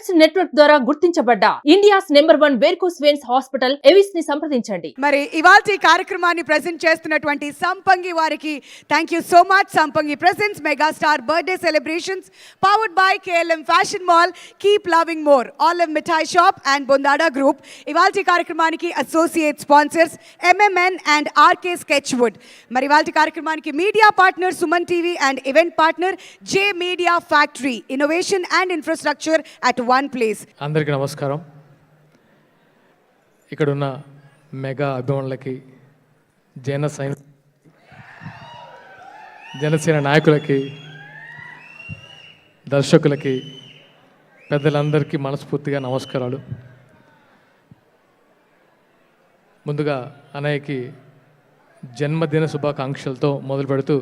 Specs network ద్వారా గుర్తించబడ్డ India's #1 varicose veins hospital Avis ని సంప్రదించండి. మరి ఇవాల్టి కార్యక్రమాన్ని ప్రెజెంట్ చేస్తున్నటువంటి సంపంగి వారికి thank you so much. Sampangi presents megastar birthday celebrations powered by KLM fashion mall, keep loving more, olive Mithai shop and Bondada group. ఇవాల్టి కార్యక్రమానికి associate sponsors MMN and RK Sketchwood. మరి ఇవాల్టి కార్యక్రమానికి media partner Suman TV and event partner J media factory, innovation and infrastructure at one place. అందరికీ నమస్కారం. ఇక్కడున్న mega అభిమానులకి, జనసేన నాయకులకి, దర్శకులకి, పెద్దలందరికీ మనస్ఫూర్తిగా నమస్కారాలు. ముందుగా అన్నయ్యకి జన్మదిన శుభాకాంక్షలతో మొదలు పెడుతూ,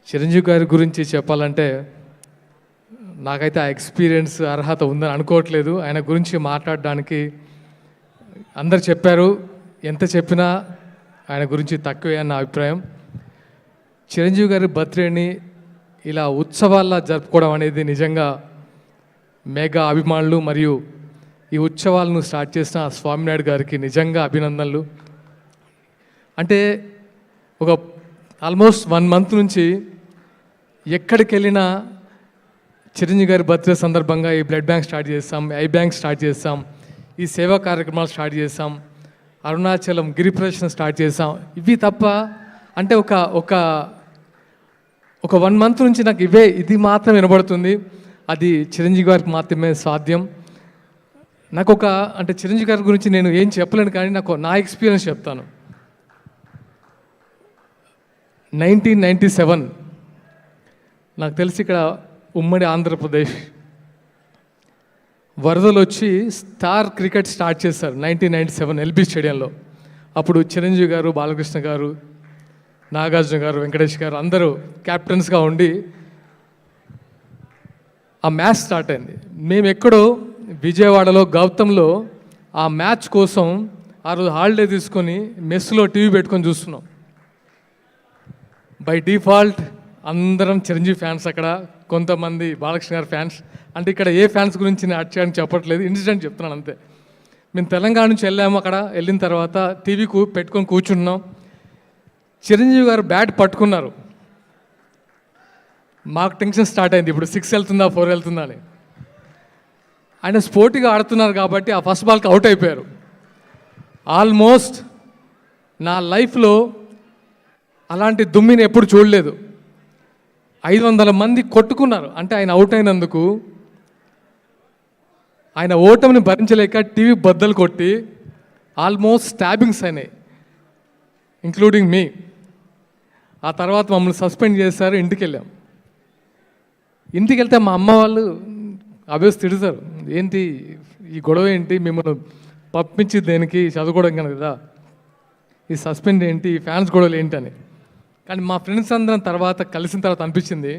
చిరంజీవి గారి గురించి చెప్పాలంటే నాకైతే ఆ ఎక్స్పీరియన్స్ అర్హత ఉందని అనుకోవట్లేదు. ఆయన గురించి మాట్లాడడానికి అందరు చెప్పారు, ఎంత చెప్పినా ఆయన గురించి తక్కువే అన్న అభిప్రాయం. చిరంజీవి గారి బర్త్డేని ఇలా ఉత్సవాల్లో జరుపుకోవడం అనేది నిజంగా మెగా అభిమానులు మరియు ఈ ఉత్సవాలను స్టార్ట్ చేసిన స్వామినాయుడు గారికి నిజంగా అభినందనలు. అంటే ఒక ఆల్మోస్ట్ 1 month నుంచి ఎక్కడికి వెళ్ళినా చిరంజీవి గారి బర్త్డే సందర్భంగా ఈ బ్లడ్ బ్యాంక్ స్టార్ట్ చేస్తాం, ఐ బ్యాంక్ స్టార్ట్ చేస్తాం, ఈ సేవా కార్యక్రమాలు స్టార్ట్ చేస్తాం, అరుణాచలం గిరి ప్రదర్శన స్టార్ట్ చేస్తాం. ఇవి తప్ప అంటే ఒక 1 month నుంచి నాకు ఇది మాత్రం వినబడుతుంది. అది చిరంజీవి గారికి మాత్రమే సాధ్యం. నాకు అంటే చిరంజీవి గారి గురించి నేను ఏం చెప్పలేను, కానీ నా ఎక్స్పీరియన్స్ చెప్తాను. 1997 నాకు తెలిసి ఇక్కడ ఉమ్మడి ఆంధ్రప్రదేశ్ వరదలు వచ్చి స్టార్ క్రికెట్ స్టార్ట్ చేశారు 1997 LB స్టేడియంలో. అప్పుడు చిరంజీవి గారు, బాలకృష్ణ గారు, నాగార్జున గారు, వెంకటేష్ గారు అందరూ క్యాప్టెన్స్గా ఉండి ఆ మ్యాచ్ స్టార్ట్ అయింది. మేము ఎక్కడో విజయవాడలో గౌతంలో ఆ మ్యాచ్ కోసం ఆ రోజు హాలిడే తీసుకొని మెస్లో టీవీ పెట్టుకొని చూస్తున్నాం. బై డిఫాల్ట్ అందరం చిరంజీవి ఫ్యాన్స్, అక్కడ కొంతమంది బాలకృష్ణ గారి ఫ్యాన్స్. అంటే ఇక్కడ ఏ ఫ్యాన్స్ గురించి నేను యాడ్ చేయడానికి చెప్పట్లేదు, ఇన్సిడెంట్ చెప్తున్నాను అంతే. మేము తెలంగాణ నుంచి వెళ్ళాము. అక్కడ వెళ్ళిన తర్వాత టీవీ పెట్టుకొని కూర్చున్నాం. చిరంజీవి గారు బ్యాట్ పట్టుకున్నారు. మాకు టెన్షన్ స్టార్ట్ అయింది, ఇప్పుడు 6 వెళ్తుందా 4 వెళ్తుందా అని. ఆయన స్పోర్టివ్గా ఆడుతున్నారు కాబట్టి ఆ ఫస్ట్ బాల్కి అవుట్ అయిపోయారు. ఆల్మోస్ట్ నా లైఫ్లో అలాంటి దుమ్మిని ఎప్పుడు చూడలేదు. 500 మంది కొట్టుకున్నారు. అంటే ఆయన అవుట్ అయినందుకు ఆయన ఓటమిని భరించలేక టీవీ బద్దలు కొట్టి ఆల్మోస్ట్ స్టాబింగ్స్ అయినాయి, ఇంక్లూడింగ్ మీ. ఆ తర్వాత మమ్మల్ని సస్పెండ్ చేశారు, ఇంటికి వెళ్ళాం. ఇంటికి వెళ్తే మా అమ్మ వాళ్ళు అభ్యస్ తిడతారు, ఏంటి ఈ గొడవ ఏంటి, మిమ్మల్ని పంపించి దేనికి, చదువుకోవడం కదా, ఈ సస్పెండ్ ఏంటి, ఈ ఫ్యాన్స్ గొడవలు ఏంటని. కానీ మా ఫ్రెండ్స్ అందరం తర్వాత కలిసిన తర్వాత అనిపించింది,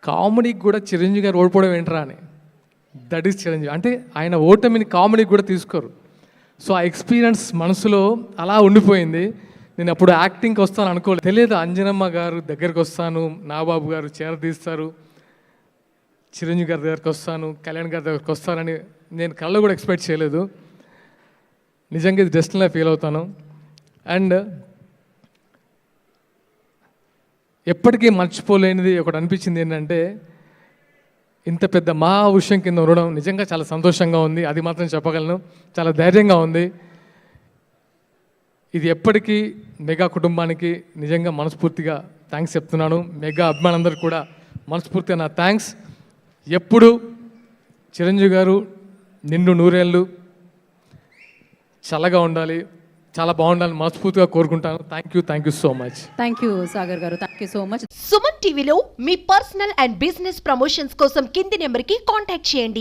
కామెడీకి కూడా చిరంజీవి గారు ఓడిపోవడం ఏంట్రా అని. That is Chiranjeevi. అంటే ఆయన ఓటమిని కామెడీకి కూడా తీసుకోరు. సో ఆ ఎక్స్పీరియన్స్ మనసులో అలా ఉండిపోయింది. నేను అప్పుడు యాక్టింగ్కి వస్తాను అనుకోలేదు, తెలియదు అంజనమ్మ గారు దగ్గరికి వస్తాను, నాగబాబు గారు చేరదీస్తారు, చిరంజీవి గారి దగ్గరికి వస్తాను, కళ్యాణ్ గారి దగ్గరికి వస్తానని నేను కళ్ళలో కూడా ఎక్స్పెక్ట్ చేయలేదు. నిజంగా ఇది డెస్టినీలా ఫీల్ అవుతాను. అండ్ ఎప్పటికీ మర్చిపోలేనిది ఒకటి అనిపించింది ఏంటంటే, ఇంత పెద్ద మహా విషయం కింద ఉండడం నిజంగా చాలా సంతోషంగా ఉంది. అది మాత్రం చెప్పగలను, చాలా ధైర్యంగా ఉంది. ఇది ఎప్పటికీ మెగా కుటుంబానికి నిజంగా మనస్ఫూర్తిగా థ్యాంక్స్ చెప్తున్నాను. మెగా అభిమానులందరికీ కూడా మనస్ఫూర్తిగా నా థ్యాంక్స్. ఎప్పుడు చిరంజీవి గారు నిండు నూరేళ్ళు చల్లగా ఉండాలి, చాలా బాగుండాలని మనస్ఫూర్తిగా కోరుకుంటాను. Thank you so much. Thank you Sagar garu, thank you so much. Suman టీవీలో మీ పర్సనల్ అండ్ బిజినెస్ ప్రమోషన్స్ కోసం కింది నెంబర్కి కాంటాక్ట్ చేయండి.